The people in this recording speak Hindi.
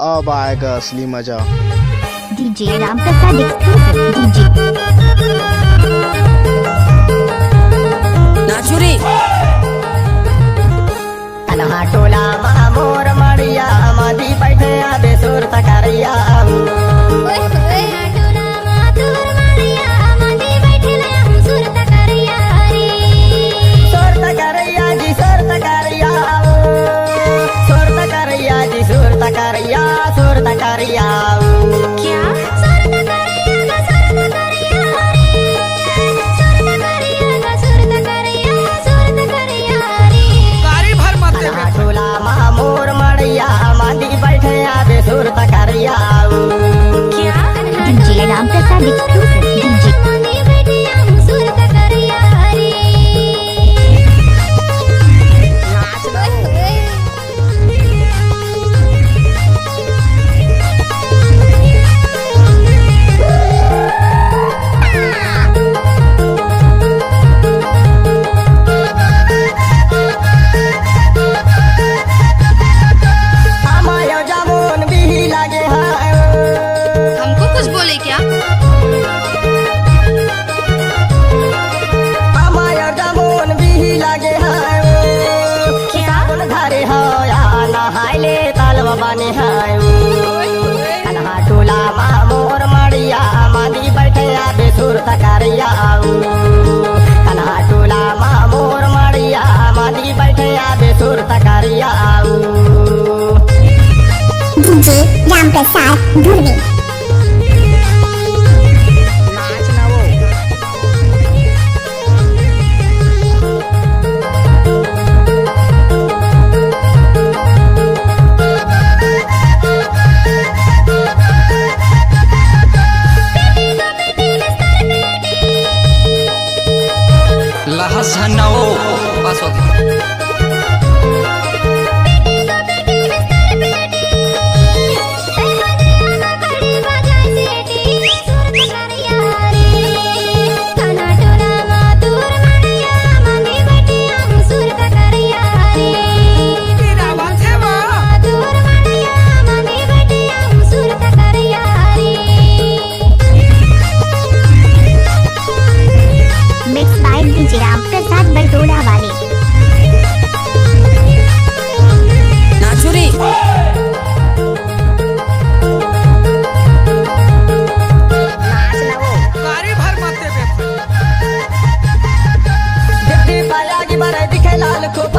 अब आएगा असली मजा। DJ Ram Prasad exclusive DJ नाचुरी कन्हा टोला मोर मड़िया मदी बैठे आबे सुर तकरिया सुर तकरिया क्या टोला मोर मड़िया मदी बैठे आबे सुर तकरिया DJ Ram Prasad exclusive DJ हमको कुछ बोले क्या? नहाइले तालवा बने कन्हा टोला मोर मड़िया मदी बैठे आबे सुर तकरिया कन्हा टोला मोर मड़िया मदी बैठे आबे सुर तकरिया डीजे राम प्रसाद धुरवी लहस झन्नाओ बस हो गया। Mix by DJ Ram Prasad बलटोड़ा वाले नाचुरी गाड़ी भर मत दे दिखे लाल खूब